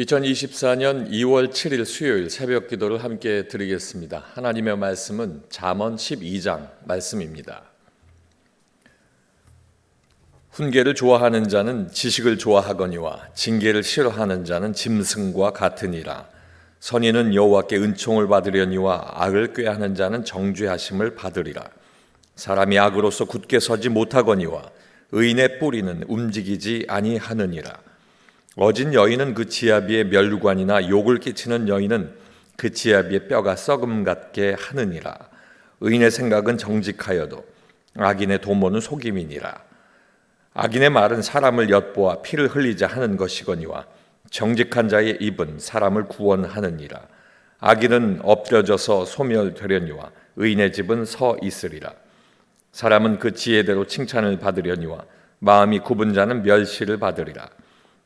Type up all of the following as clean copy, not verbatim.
2024년 2월 7일 수요일 새벽 기도를 함께 드리겠습니다. 하나님의 말씀은 잠언 12장 말씀입니다. 훈계를 좋아하는 자는 지식을 좋아하거니와 징계를 싫어하는 자는 짐승과 같으니라. 선인은 여호와께 은총을 받으려니와 악을 꾀하는 자는 정죄하심을 받으리라. 사람이 악으로서 굳게 서지 못하거니와 의인의 뿌리는 움직이지 아니하느니라. 어진 여인은 그 지아비의 멸류관이나 욕을 끼치는 여인은 그 지아비의 뼈가 썩음 같게 하느니라. 의인의 생각은 정직하여도 악인의 도모는 속임이니라. 악인의 말은 사람을 엿보아 피를 흘리자 하는 것이거니와 정직한 자의 입은 사람을 구원하느니라. 악인은 엎드려져서 소멸되려니와 의인의 집은 서 있으리라. 사람은 그 지혜대로 칭찬을 받으려니와 마음이 굽은 자는 멸시를 받으리라.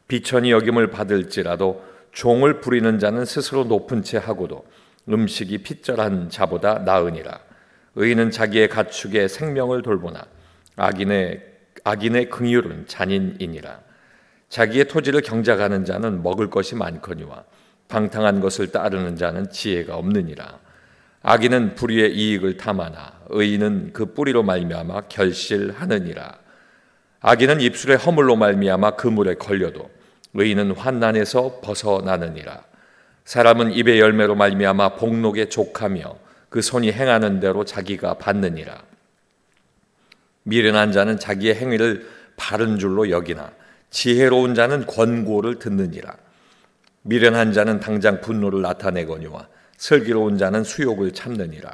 비천히 여김을 받을지라도 종을 부리는 자는 스스로 높은 채 하고도 음식이 핏절한 자보다 나으니라. 의인은 자기의 가축의 생명을 돌보나 악인의 긍휼은 잔인이니라. 자기의 토지를 경작하는 자는 먹을 것이 많거니와 방탕한 것을 따르는 자는 지혜가 없느니라. 악인은 불의의 이익을 탐하나 의인은 그 뿌리로 말미암아 결실하느니라. 악인은 입술의 허물로 말미암아 그물에 걸려도 의인은 환난에서 벗어나느니라. 사람은 입의 열매로 말미암아 복록에 족하며 그 손이 행하는 대로 자기가 받느니라. 미련한 자는 자기의 행위를 바른 줄로 여기나 지혜로운 자는 권고를 듣느니라. 미련한 자는 당장 분노를 나타내거니와 슬기로운 자는 수욕을 참느니라.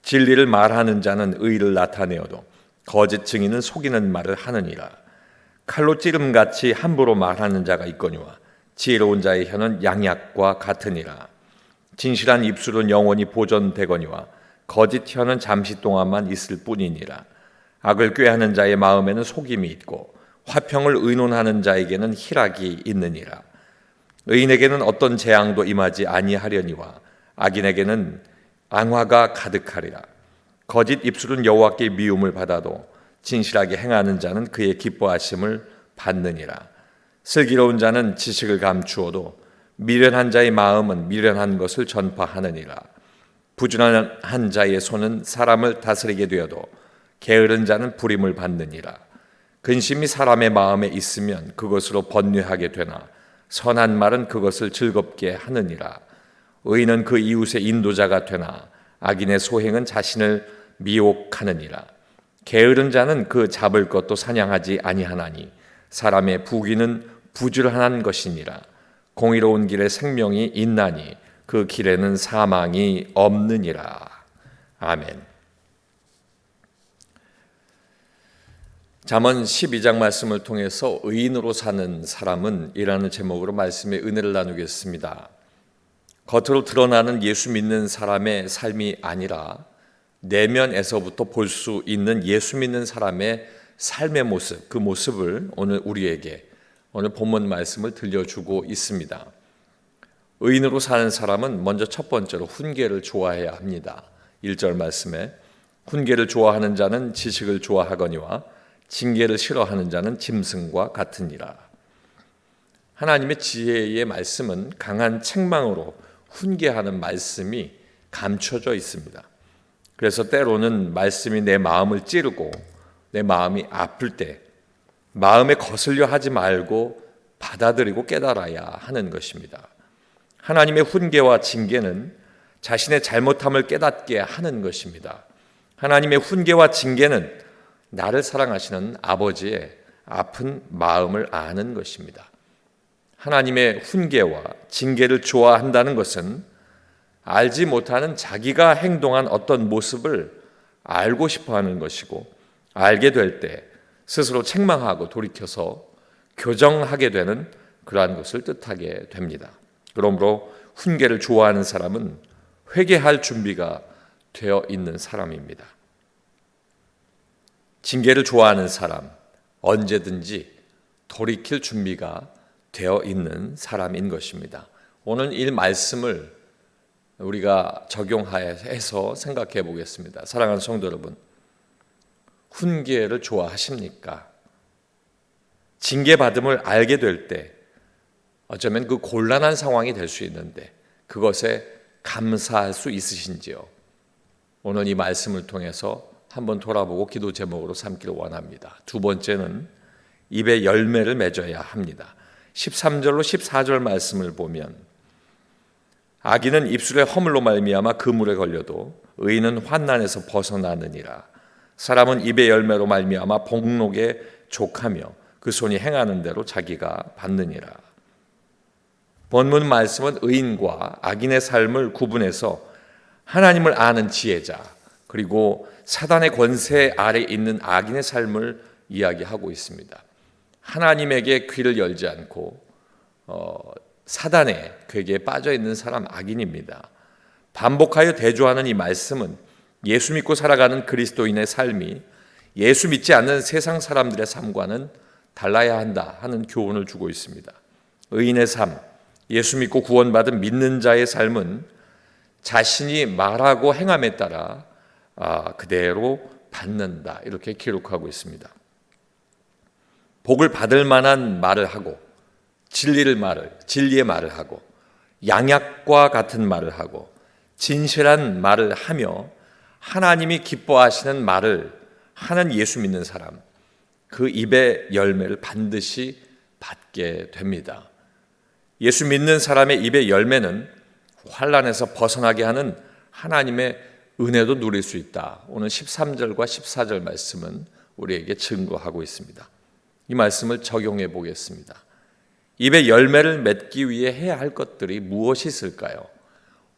진리를 말하는 자는 의를 나타내어도 거짓 증인은 속이는 말을 하느니라. 칼로 찌름같이 함부로 말하는 자가 있거니와 지혜로운 자의 혀는 양약과 같으니라. 진실한 입술은 영원히 보존되거니와 거짓 혀는 잠시 동안만 있을 뿐이니라. 악을 꾀하는 자의 마음에는 속임이 있고 화평을 의논하는 자에게는 희락이 있느니라. 의인에게는 어떤 재앙도 임하지 아니하려니와 악인에게는 앙화가 가득하리라. 거짓 입술은 여호와께 미움을 받아도 진실하게 행하는 자는 그의 기뻐하심을 받느니라. 슬기로운 자는 지식을 감추어도 미련한 자의 마음은 미련한 것을 전파하느니라. 부지런한 자의 손은 사람을 다스리게 되어도 게으른 자는 부림을 받느니라. 근심이 사람의 마음에 있으면 그것으로 번뇌하게 되나 선한 말은 그것을 즐겁게 하느니라. 의인은 그 이웃의 인도자가 되나 악인의 소행은 자신을 미혹하느니라. 게으른 자는 그 잡을 것도 사냥하지 아니하나니 사람의 부귀는 부지런한 것이니라. 공의로운 길에 생명이 있나니 그 길에는 사망이 없느니라. 아멘. 잠언 12장 말씀을 통해서 의인으로 사는 사람은 이라는 제목으로 말씀의 은혜를 나누겠습니다. 겉으로 드러나는 예수 믿는 사람의 삶이 아니라 내면에서부터 볼 수 있는 예수 믿는 사람의 삶의 모습, 그 모습을 오늘 우리에게 오늘 본문 말씀을 들려주고 있습니다. 의인으로 사는 사람은 먼저 첫 번째로 훈계를 좋아해야 합니다. 1절 말씀에 훈계를 좋아하는 자는 지식을 좋아하거니와 징계를 싫어하는 자는 짐승과 같으니라. 하나님의 지혜의 말씀은 강한 책망으로 훈계하는 말씀이 감춰져 있습니다. 그래서 때로는 말씀이 내 마음을 찌르고 내 마음이 아플 때 마음에 거슬려 하지 말고 받아들이고 깨달아야 하는 것입니다. 하나님의 훈계와 징계는 자신의 잘못함을 깨닫게 하는 것입니다. 하나님의 훈계와 징계는 나를 사랑하시는 아버지의 아픈 마음을 아는 것입니다. 하나님의 훈계와 징계를 좋아한다는 것은 알지 못하는 자기가 행동한 어떤 모습을 알고 싶어하는 것이고 알게 될 때 스스로 책망하고 돌이켜서 교정하게 되는 그러한 것을 뜻하게 됩니다. 그러므로 훈계를 좋아하는 사람은 회개할 준비가 되어 있는 사람입니다. 징계를 좋아하는 사람, 언제든지 돌이킬 준비가 되어 있는 사람인 것입니다. 오늘 이 말씀을 우리가 적용해서 생각해 보겠습니다. 사랑하는 성도 여러분, 훈계를 좋아하십니까? 징계받음을 알게 될 때 어쩌면 그 곤란한 상황이 될 수 있는데 그것에 감사할 수 있으신지요? 오늘 이 말씀을 통해서 한번 돌아보고 기도 제목으로 삼기를 원합니다. 두 번째는 입에 열매를 맺어야 합니다. 13절로 14절 말씀을 보면 악인은 입술의 허물로 말미암아 그물에 걸려도 의인은 환난에서 벗어나느니라. 사람은 입의 열매로 말미암아 복록에 족하며 그 손이 행하는 대로 자기가 받느니라. 본문 말씀은 의인과 악인의 삶을 구분해서 하나님을 아는 지혜자 그리고 사단의 권세 아래 있는 악인의 삶을 이야기하고 있습니다. 하나님에게 귀를 열지 않고 사단의 괴계에 빠져 있는 사람 악인입니다. 반복하여 대조하는 이 말씀은 예수 믿고 살아가는 그리스도인의 삶이 예수 믿지 않는 세상 사람들의 삶과는 달라야 한다 하는 교훈을 주고 있습니다. 의인의 삶, 예수 믿고 구원받은 믿는 자의 삶은 자신이 말하고 행함에 따라 그대로 받는다 이렇게 기록하고 있습니다. 복을 받을 만한 말을 하고 진리의 말을 하고 양약과 같은 말을 하고 진실한 말을 하며 하나님이 기뻐하시는 말을 하는 예수 믿는 사람, 그 입의 열매를 반드시 받게 됩니다. 예수 믿는 사람의 입의 열매는 환난에서 벗어나게 하는 하나님의 은혜도 누릴 수 있다. 오늘 13절과 14절 말씀은 우리에게 증거하고 있습니다. 이 말씀을 적용해 보겠습니다. 입의 열매를 맺기 위해 해야 할 것들이 무엇이 있을까요?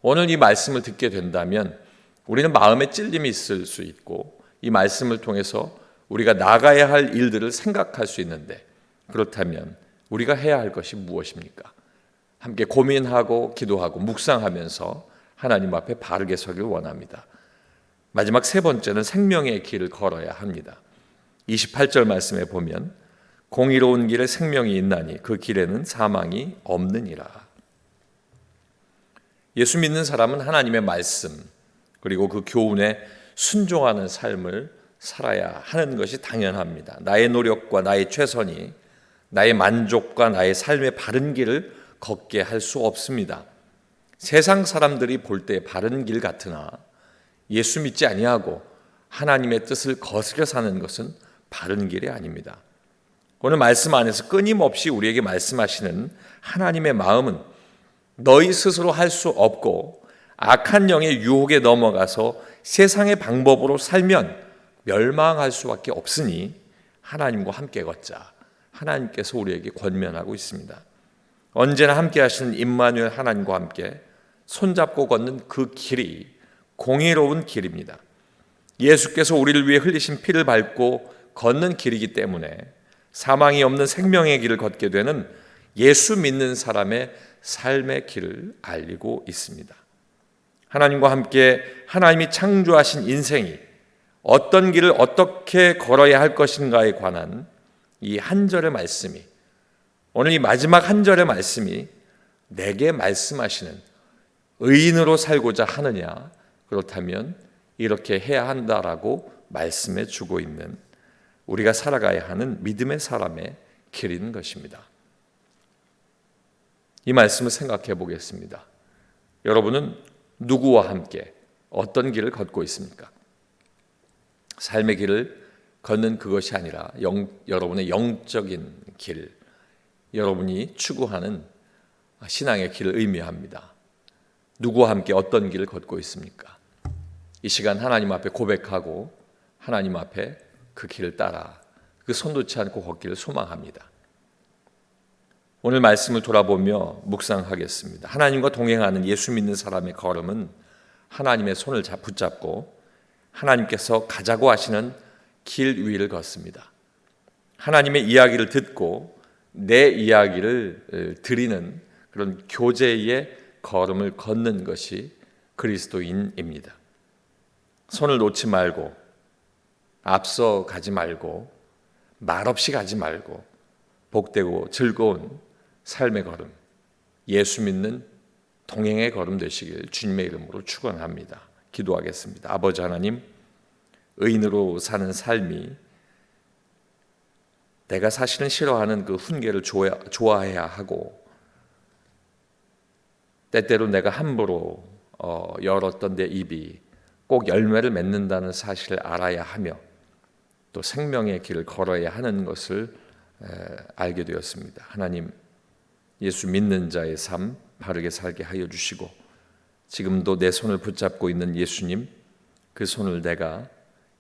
오늘 이 말씀을 듣게 된다면 우리는 마음에 찔림이 있을 수 있고 이 말씀을 통해서 우리가 나가야 할 일들을 생각할 수 있는데 그렇다면 우리가 해야 할 것이 무엇입니까? 함께 고민하고 기도하고 묵상하면서 하나님 앞에 바르게 서길 원합니다. 마지막 세 번째는 생명의 길을 걸어야 합니다. 28절 말씀에 보면 공의로운 길에 생명이 있나니 그 길에는 사망이 없느니라. 예수 믿는 사람은 하나님의 말씀 그리고 그 교훈에 순종하는 삶을 살아야 하는 것이 당연합니다. 나의 노력과 나의 최선이 나의 만족과 나의 삶의 바른 길을 걷게 할 수 없습니다. 세상 사람들이 볼 때 바른 길 같으나 예수 믿지 아니하고 하나님의 뜻을 거스려 사는 것은 바른 길이 아닙니다. 오늘 말씀 안에서 끊임없이 우리에게 말씀하시는 하나님의 마음은 너희 스스로 할 수 없고 악한 영의 유혹에 넘어가서 세상의 방법으로 살면 멸망할 수밖에 없으니 하나님과 함께 걷자. 하나님께서 우리에게 권면하고 있습니다. 언제나 함께 하시는 임마누엘 하나님과 함께 손잡고 걷는 그 길이 공의로운 길입니다. 예수께서 우리를 위해 흘리신 피를 밟고 걷는 길이기 때문에 사망이 없는 생명의 길을 걷게 되는 예수 믿는 사람의 삶의 길을 알리고 있습니다. 하나님과 함께 하나님이 창조하신 인생이 어떤 길을 어떻게 걸어야 할 것인가에 관한 이 한 절의 말씀이 오늘 이 마지막 한 절의 말씀이 내게 말씀하시는 의인으로 살고자 하느냐 그렇다면 이렇게 해야 한다라고 말씀해 주고 있는 우리가 살아가야 하는 믿음의 사람의 길인 것입니다. 이 말씀을 생각해 보겠습니다. 여러분은 누구와 함께 어떤 길을 걷고 있습니까? 삶의 길을 걷는 그것이 아니라 여러분의 영적인 길, 여러분이 추구하는 신앙의 길을 의미합니다. 누구와 함께 어떤 길을 걷고 있습니까? 이 시간 하나님 앞에 고백하고 하나님 앞에 그 길을 따라 그 손 놓지 않고 걷기를 소망합니다. 오늘 말씀을 돌아보며 묵상하겠습니다. 하나님과 동행하는 예수 믿는 사람의 걸음은 하나님의 손을 붙잡고 하나님께서 가자고 하시는 길 위를 걷습니다. 하나님의 이야기를 듣고 내 이야기를 드리는 그런 교제의 걸음을 걷는 것이 그리스도인입니다. 손을 놓지 말고 앞서 가지 말고 말없이 가지 말고 복되고 즐거운 삶의 걸음, 예수 믿는 동행의 걸음 되시길 주님의 이름으로 축원합니다. 기도하겠습니다. 아버지 하나님, 의인으로 사는 삶이 내가 사실은 싫어하는 그 훈계를 좋아해야 하고 때때로 내가 함부로 열었던 내 입이 꼭 열매를 맺는다는 사실을 알아야 하며 또 생명의 길을 걸어야 하는 것을 알게 되었습니다. 하나님, 예수 믿는 자의 삶 바르게 살게 하여 주시고 지금도 내 손을 붙잡고 있는 예수님, 그 손을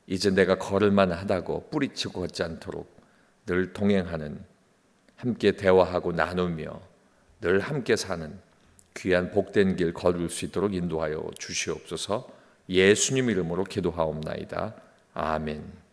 이제 내가 걸을만 하다고 뿌리치고 걷지 않도록 늘 동행하는, 함께 대화하고 나누며 늘 함께 사는 귀한 복된 길 걸을 수 있도록 인도하여 주시옵소서. 예수님 이름으로 기도하옵나이다. 아멘.